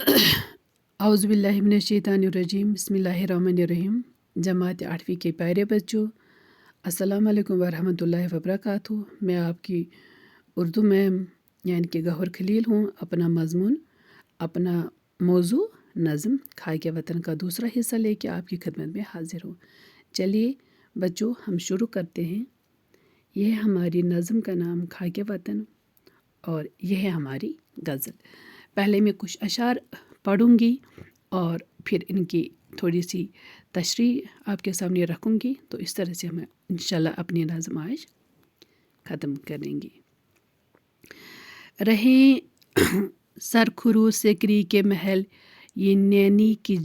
औज़ुबिल्लाहि मिनश्शैतानिर्रजीम बिस्मिल्लाहिर्रहमानिर्रहीम। जमात 8वीं के प्यारे बच्चों, अस्सलाम वालेकुम वरहमतुल्लाहि वबरकातुहू। मैं आपकी उर्दू मैम यानी कि गौहर खलील हूँ। अपना मज़मून, अपना मौजू नज़म खाके वतन का दूसरा हिस्सा लेके आपकी खिदमत में हाजिर हूँ। चलिए बच्चों, हम शुरू करते हैं। यह है हमारी नज़म का नाम खाके वतन और यह है हमारी गज़ल। पहले मैं कुछ अशार पढ़ूँगी और फिर इनकी थोड़ी सी तशरीह आपके सामने रखूँगी। तो इस तरह से हम इंशाल्लाह अपनी नज़म आज ख़त्म करेंगे। रहे सरखुरू सिकरी के महल, ये नैनी की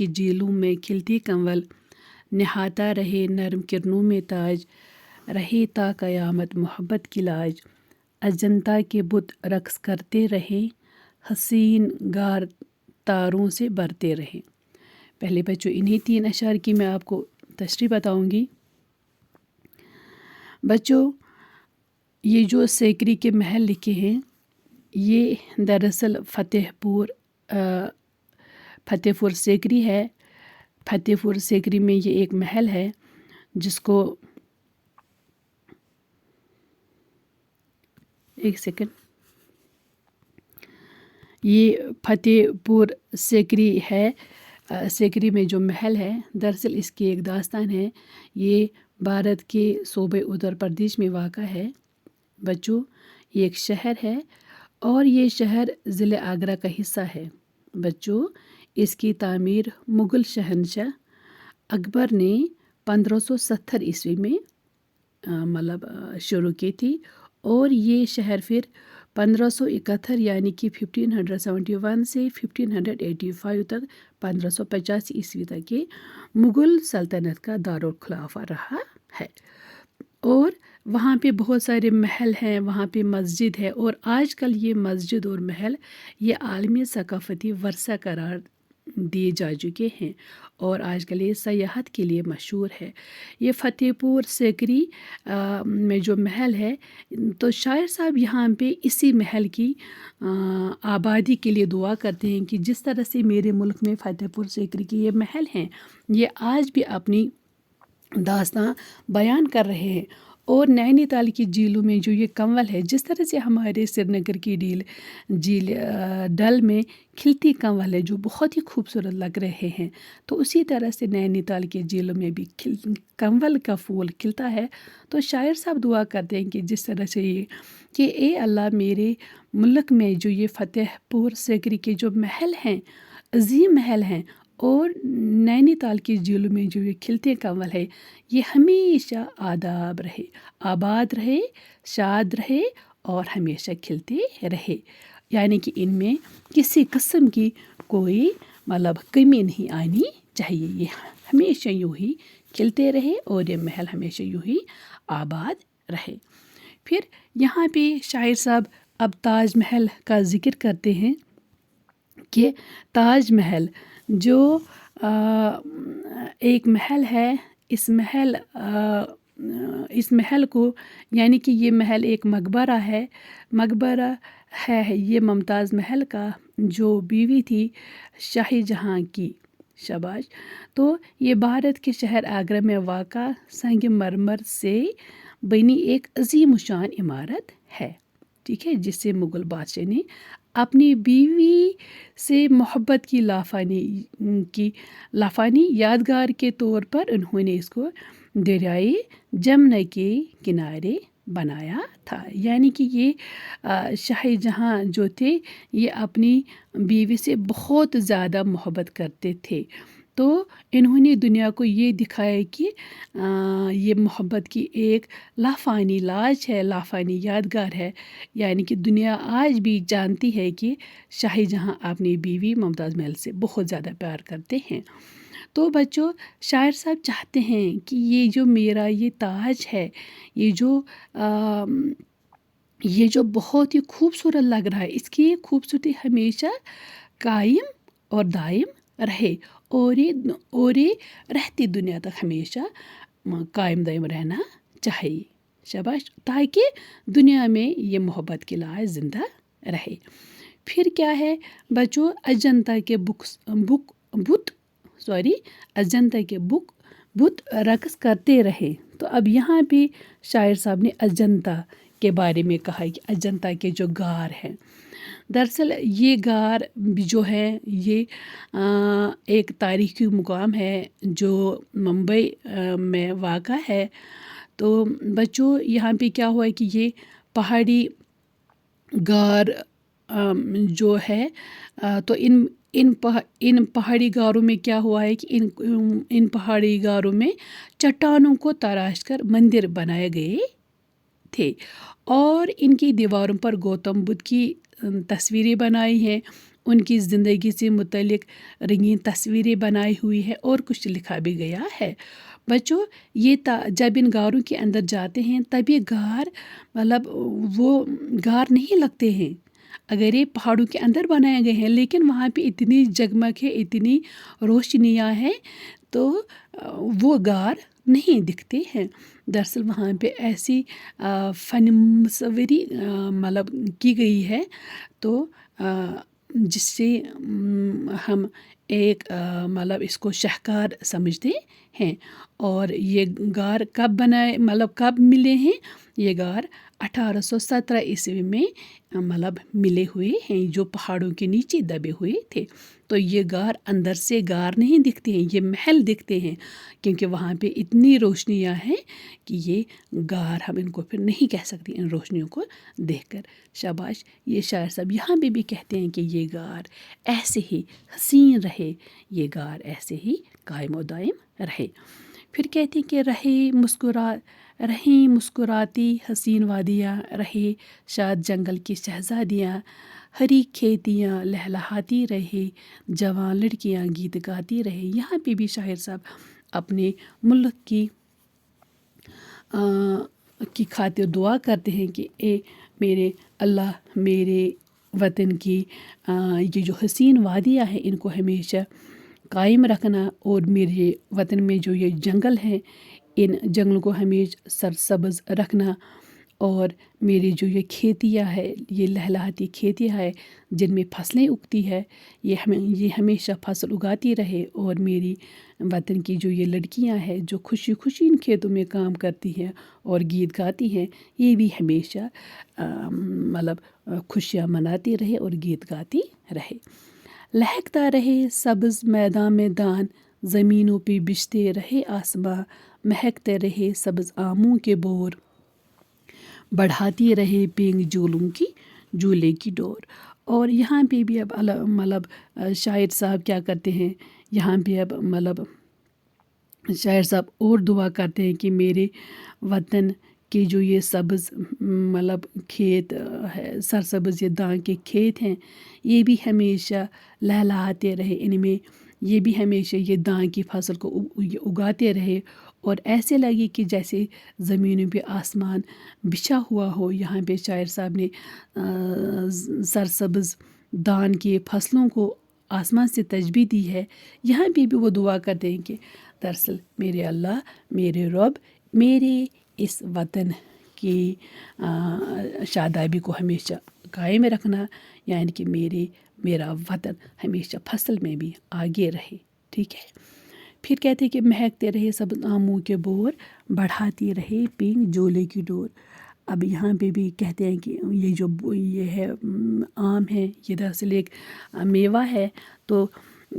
झीलों में खिलती कंवल, नहाता रहे नरम किरणों में ताज, रहे ता क़यामत मोहब्बत की लाज। अजंता के बुत रक्स करते रहे, हसीन गार तारों से भरते रहे। पहले बच्चों, इन्हीं 3 अशार की मैं आपको तशरीह बताऊंगी। बच्चों, ये जो सेकरी के महल लिखे हैं, ये दरअसल फतेहपुर सेकरी है। फतेहपुर सेकरी में ये एक महल है जिसको, एक सेकंड, ये फतेहपुर सेकरी है। सेकरी में जो महल है, दरअसल इसकी एक दास्तान है। ये भारत के सूबे उत्तर प्रदेश में वाक़ा है। बच्चों, ये एक शहर है और ये शहर ज़िले आगरा का हिस्सा है। बच्चों, इसकी तामीर मुग़ल शहंशाह अकबर ने 1570 ईस्वी में शुरू की थी और ये शहर फिर 1571 यानी कि 1571 से 1585 तक 1585 ईस्वी तक के मुग़ल सल्तनत का दारुल खिलाफा रहा है। और वहाँ पे बहुत सारे महल हैं, वहाँ पे मस्जिद है और आजकल ये मस्जिद और महल ये आलमी सकाफ़ती वर्सा करार दिए जा चुके हैं और आजकल ये सयाहत के लिए मशहूर है। ये फतेहपुर सेकरी में जो महल है, तो शायर साहब यहाँ पे इसी महल की आबादी के लिए दुआ करते हैं कि जिस तरह से मेरे मुल्क में फतेहपुर सेकरी के ये महल हैं, ये आज भी अपनी दास्तां बयान कर रहे हैं। और नैनीताल की झीलों में जो ये कंवल है, जिस तरह से हमारे श्रीनगर की झील डल में खिलती कंवल है जो बहुत ही खूबसूरत लग रहे हैं, तो उसी तरह से नैनीताल की झीलों में भी कंवल का फूल खिलता है। तो शायर साहब दुआ करते हैं कि जिस तरह से ये कि ए अल्लाह, मेरे मुल्क में जो ये फतेहपुर सेकरी के जो महल हैं, अजीम महल हैं, और नैनीताल की झीलों में जो ये खिलते कंवल है, ये हमेशा आदाब रहे, आबाद रहे, शाद रहे और हमेशा खिलते रहे। यानी कि इनमें किसी किस्म की कोई कमी नहीं आनी चाहिए। ये हमेशा यूँ ही खिलते रहे और ये महल हमेशा यूँ ही आबाद रहे। फिर यहाँ पे शायर साहब अब ताज महल का ज़िक्र करते हैं कि ताज महल जो एक महल है, इस महल को, यानी कि ये महल एक मकबरा है ये मुमताज़ महल का, जो बीवी थी शाही जहाँ की। शाबाश। तो ये भारत के शहर आगरा में वाक़ा संगमरमर से बनी एक अजीम शान इमारत है, ठीक है, जिससे मुग़ल बादशाह ने अपनी बीवी से मोहब्बत की लाफानी यादगार के तौर पर उन्होंने इसको दरियाए जमुना के किनारे बनाया था। यानी कि ये शाही जहाँ जो थे, ये अपनी बीवी से बहुत ज़्यादा मोहब्बत करते थे। तो इन्होंने दुनिया को ये दिखाया कि ये मोहब्बत की एक लाफानी लाज है, लाफानी यादगार है। यानी कि दुनिया आज भी जानती है कि शाही जहाँ अपनी बीवी मुमताज़ महल से बहुत ज़्यादा प्यार करते हैं। तो बच्चों, शायर साहब चाहते हैं कि ये जो मेरा ये ताज है, ये जो बहुत ही खूबसूरत लग रहा है, इसकी खूबसूरती हमेशा कायम और दायम रहे और ये रहती दुनिया तक हमेशा कायम दायम रहना चाहिए। शाबाश। ताकि दुनिया में ये मोहब्बत की लाज ज़िंदा रहे। پھر کیا ہے بچوں، اجنتا کے اجنتا کے بت رقص کرتے رہے. تو اب یہاں بھی شاعر صاحب نے اجنتا کے بارے میں کہا کہ اجنتا کے جو غار ہیں، دراصل یہ غار جو ہے یہ ایک تاریخی مقام ہے جو ممبئی میں واقع ہے. تو بچوں یہاں پہ کیا ہوا ہے کہ یہ پہاڑی غار جو ہے تو ان پہاڑی غاروں میں کیا ہوا ہے کہ ان پہاڑی غاروں میں چٹانوں کو تراش کر مندر بنائے گئے تھے، اور ان کی دیواروں پر گوتم بدھ کی تصویریں بنائی ہیں. ان کی زندگی سے متعلق رنگین تصویریں بنائی ہوئی ہے اور کچھ لکھا بھی گیا ہے. بچوں یہ جب ان غاروں کے اندر جاتے ہیں تب یہ غار مطلب وہ غار نہیں لگتے ہیں. اگر یہ پہاڑوں کے اندر بنائے گئے ہیں لیکن وہاں پہ اتنی جگمگ ہے، اتنی روشنیاں ہیں تو وہ غار نہیں دکھتے ہیں. دراصل وہاں پہ ایسی فن مصوری مطلب کی گئی ہے تو جس سے ہم ایک مطلب اس کو شاہکار سمجھتے ہیں. اور یہ غار کب ملے ہیں؟ یہ غار 1817 عیسوی میں مطلب ملے ہوئے ہیں، جو پہاڑوں کے نیچے دبے ہوئے تھے. تو یہ غار اندر سے غار نہیں دکھتے ہیں، یہ محل دکھتے ہیں، کیونکہ وہاں پہ اتنی روشنیاں ہیں کہ یہ غار ہم ان کو پھر نہیں کہہ سکتے ان روشنیوں کو دیکھ کر. شاباش. یہ شاعر صاحب یہاں بھی کہتے ہیں کہ یہ غار ایسے ہی حسین رہے، یہ غار ایسے ہی قائم و دائم رہے. پھر کہتے ہیں کہ رہیں مسکراتی حسین وادیاں، رہے شاد جنگل کی شہزادیاں، ہری کھیتیاں لہلہاتی رہے، جوان لڑکیاں گیت گاتی رہے. یہاں پہ بھی شاعر صاحب اپنے ملک کی خاطر دعا کرتے ہیں کہ اے میرے اللہ، میرے وطن کی یہ جو حسین وادیاں ہیں ان کو ہمیشہ قائم رکھنا، اور میرے وطن میں جو یہ جنگل ہیں ان جنگلوں کو ہمیشہ سرسبز رکھنا، اور میری جو یہ کھیتیاں ہے، یہ لہلہاتی کھیتیاں ہے جن میں فصلیں اگتی ہے، یہ ہمیشہ فصل اگاتی رہے. اور میری وطن کی جو یہ لڑکیاں ہیں جو خوشی خوشی ان کھیتوں میں کام کرتی ہیں اور گیت گاتی ہیں، یہ بھی ہمیشہ مطلب خوشیاں مناتی رہے اور گیت گاتی رہے. لہکتا رہے سبز میدان میں دان، زمینوں پہ بچھتے رہے آسماں، مہکتے رہے سبز آموں کے بور، بڑھاتی رہے پینگ جھولے کی ڈور. اور یہاں پہ بھی اب مطلب شاعر صاحب کیا کرتے ہیں، یہاں پہ اب مطلب شاعر صاحب اور دعا کرتے ہیں کہ میرے وطن کے جو یہ سبز مطلب کھیت ہے، سرسبز یہ دان کے کھیت ہیں، یہ بھی ہمیشہ لہلہاتے رہے، ان میں یہ بھی ہمیشہ یہ دان کی فصل کو اگاتے رہے، اور ایسے لگے کہ جیسے زمینوں پہ آسمان بچھا ہوا ہو. یہاں پہ شاعر صاحب نے سرسبز دان کی فصلوں کو آسمان سے تشبیہ دی ہے. یہاں پہ بھی وہ دعا کرتے ہیں کہ دراصل میرے اللہ، میرے رب، میرے اس وطن کی شادابی کو ہمیشہ قائم رکھنا، یعنی کہ میرا وطن ہمیشہ فصل میں بھی آگے رہے. ٹھیک ہے. پھر کہتے ہیں کہ مہکتے رہے سبز آموں کے بور، بڑھاتی رہے پینگ جھولے کی ڈور. اب یہاں پہ بھی کہتے ہیں کہ یہ ہے آم ہے، یہ دراصل ایک میوہ ہے. تو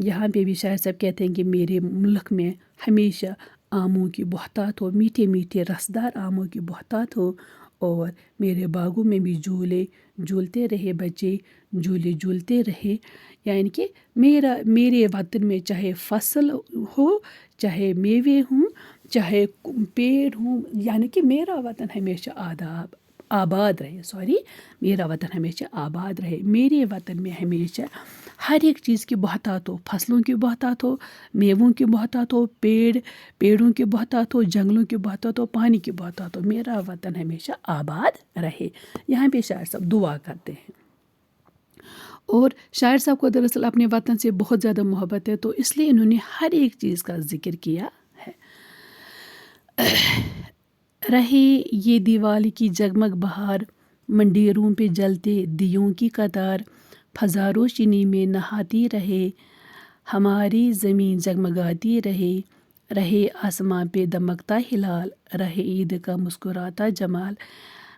یہاں پہ بھی شاعر صاحب کہتے ہیں کہ میرے ملک میں ہمیشہ آموں کی بہتات ہو، میٹھے میٹھے رسدار آموں کی بہتات ہو، اور میرے باغوں میں بھی جھولتے رہے بچے، جھولے جھولتے رہے. یعنی کہ میرے وطن میں چاہے فصل ہو، چاہے میوے ہوں، چاہے پیڑ ہوں، یعنی کہ میرا وطن ہمیشہ آباد رہے. میرا وطن ہمیشہ آباد رہے. میرے وطن میں ہمیشہ ہر ایک چیز کی بہتات ہو، فصلوں کی بہتات ہو، میووں کی بہتات ہو، پیڑوں کی بہتات ہو، جنگلوں کی بہتات ہو، پانی کی بہتات ہو. میرا وطن ہمیشہ آباد رہے. یہاں پہ شاعر صاحب دعا کرتے ہیں. اور شاعر صاحب کو دراصل اپنے وطن سے بہت زیادہ محبت ہے، تو اس لیے انہوں نے ہر ایک چیز کا ذکر کیا ہے. رہے یہ دیوالی کی جگمگ بہار، منڈیروں پہ جلتے دیوں کی قطار، फजा रोशनी में नहाती रहे, हमारी ज़मीन जगमगाती रहे, रहे आसमां पे दमकता हिलाल, रहे ईद का मुस्कुराता जमाल,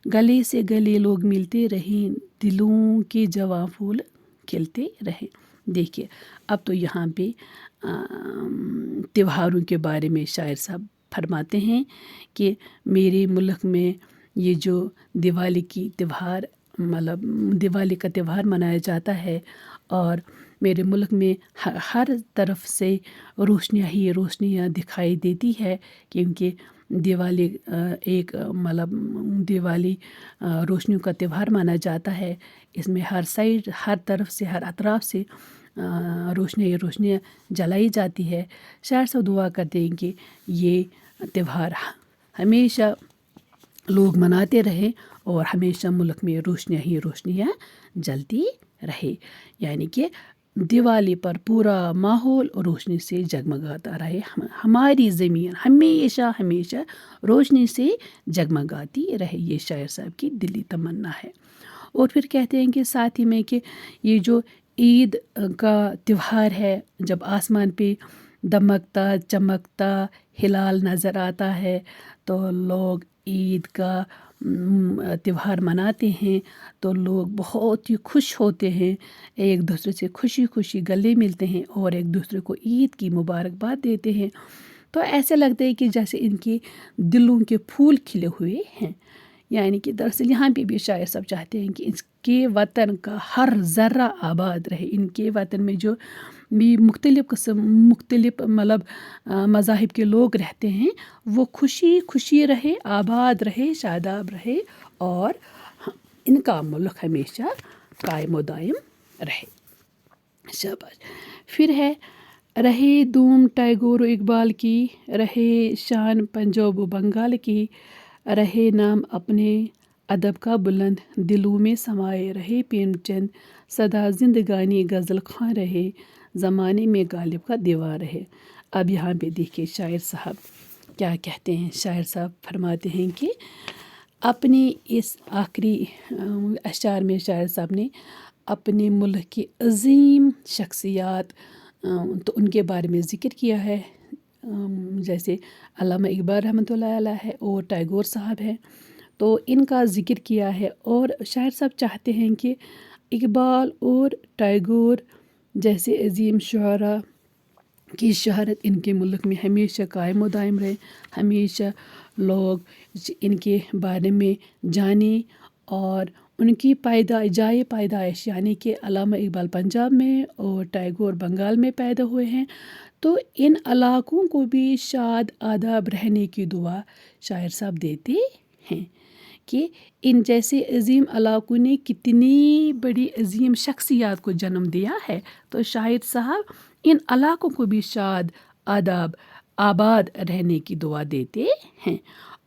गले से गले लोग मिलते रहें, दिलों के जवां फूल खिलते रहें। देखिए अब तो यहाँ पे त्योहारों के बारे में शायर साहब फरमाते हैं कि मेरे मुल्क में ये जो दिवाली की त्यौहार मतलब दिवाली का त्यौहार मनाया जाता है और मेरे मुल्क में हर तरफ से रोशनियाँ ही रोशनियाँ दिखाई देती है, क्योंकि दिवाली एक मतलब दिवाली रोशनियों का त्यौहार माना जाता है। इसमें हर साइड हर तरफ से हर अतराफ से रोशनियाँ जलाई जाती है। शायर सब दुआ करते हैं कि ये त्यौहार हमेशा लोग मनाते रहें और हमेशा मुल्क में रोशनियाँ ही रोशनियाँ जलती रहे, यानी कि दिवाली पर पूरा माहौल रोशनी से जगमगाता रहे, हमारी ज़मीन हमेशा हमेशा रोशनी से जगमगाती रहे। ये शायर साहब की दिली तमन्ना है। और फिर कहते हैं कि साथ ही में कि ये जो ईद का त्यौहार है, जब आसमान पे दमकता चमकता हिलाल नज़र आता है तो लोग ईद का त्यौहार मनाते हैं, तो लोग बहुत ही खुश होते हैं, एक दूसरे से खुशी खुशी गले मिलते हैं और एक दूसरे को ईद की मुबारकबाद देते हैं। तो ऐसे लगता है कि जैसे इनके दिलों के फूल खिले हुए हैं। यानी कि दरअसल यहाँ पे भी शायर सब चाहते हैं कि इसके वतन का हर ज़र्रा आबाद रहे, इनके वतन में जो भी मुख्तलिफ़ मतलब मज़ाहिब के लोग रहते हैं वो खुशी खुशी रहे, आबाद रहे, शादाब रहे और इनका मुल्क हमेशा कायम व दायम रहे। शाबाश। फिर है रहे धूम टैगोर इकबाल की, रहे शान पंजाब बंगाल की, रहे नाम अपने अदब का बुलंद, दिलों में समाये रहे प्रेमचंद, सदा जिंदगानी गज़ल खां रहे, ज़माने में गालिब का दीवार रहे। अब यहाँ पे देखिए शायर साहब क्या कहते हैं। शायर साहब फरमाते हैं कि अपने इस आखिरी अशार में शायर साहब ने अपने मुल्क की अजीम शख्सियात तो उनके बारे में ज़िक्र किया है, जैसे अल्लामा इकबाल रहमतुल्लाह अलैह है और टैगोर साहब हैं, तो इनका ज़िक्र किया है। और शायर साहब चाहते हैं कि इकबाल और टैगोर जैसे अजीम शुअरा की शहरत इनके मुल्क में हमेशा कायम व दायम रहे, हमेशा लोग इनके बारे में जाने और उनकी जाए पैदाइश यानी कि अल्लामा इकबाल पंजाब में और टैगोर बंगाल में पैदा हुए हैं, तो इन इलाक़ों को भी शाद आदाब रहने की दुआ शायर साहब देते हैं कि इन जैसे अजीम इलाक़ों ने कितनी बड़ी अजीम शख्सियात को जन्म दिया है, तो शायर साहब इन इलाक़ों को भी शाद आदाब आबाद रहने की दुआ देते हैं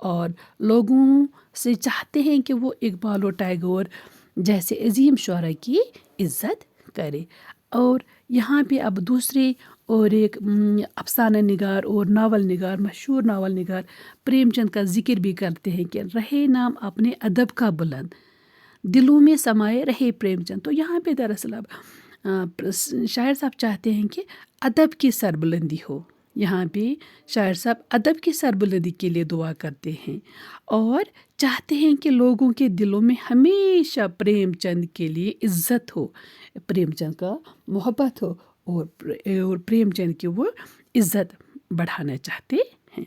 और लोगों से चाहते हैं कि वो इकबाल और टैगोर जैसे अजीम शुअरा की इज़्ज़त करे। और यहाँ पे अब दूसरे और एक अफसाना निगार और नावल निगार मशहूर नावल निगार प्रेमचंद का ज़िक्र भी करते हैं कि रहे नाम अपने अदब का बुलंद, दिलों में समाये रहे प्रेमचंद। तो यहाँ पे दरअसल अब शायर साहब चाहते हैं कि अदब की सरबुलंदी हो। यहाँ पे शायर साहब अदब की सरबुलंदी के लिए दुआ करते हैं और चाहते हैं कि लोगों के दिलों में हमेशा प्रेमचंद के लिए इज़्ज़त हो, प्रेमचंद का मोहब्बत हो और प्रेमचंद की वो इज़्ज़त बढ़ाना चाहते हैं।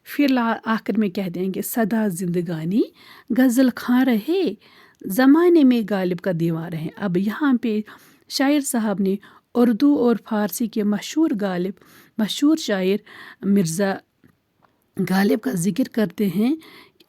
फिर आखिर में कहते हैं कि सदा जिंदगानी गज़ल खां रहे, ज़माने में गालिब का दीवार है। अब यहाँ पे शायर साहब ने उर्दू और फ़ारसी के मशहूर शायर मिर्ज़ा गालिब का ज़िक्र करते हैं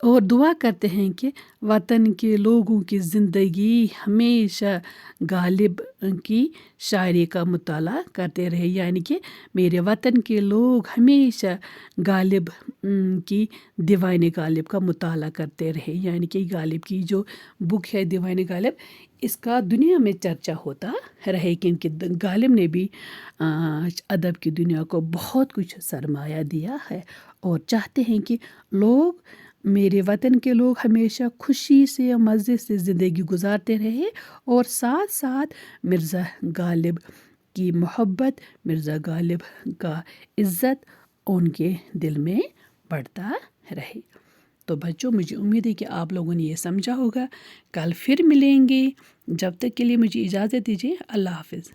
और दुआ करते हैं कि वतन के लोगों की ज़िंदगी हमेशा गालिब की शायरी का मुताला करते रहे, यानी कि मेरे वतन के लोग हमेशा गालिब की दीवान गालिब का मुताला करते रहे, यानी कि गालिब की जो बुक है दीवान गालिब, इसका दुनिया में चर्चा होता रहे, क्योंकि गालिब ने भी अदब की दुनिया को बहुत कुछ सरमाया दिया है और चाहते हैं कि लोग میرے وطن کے لوگ ہمیشہ خوشی سے مزے سے زندگی گزارتے رہے اور ساتھ ساتھ مرزا غالب کی محبت، مرزا غالب کا عزت ان کے دل میں بڑھتا رہے۔ تو بچوں، مجھے امید ہے کہ آپ لوگوں نے یہ سمجھا ہوگا۔ کل پھر ملیں گے، جب تک کے لیے مجھے اجازت دیجیے۔ اللہ حافظ۔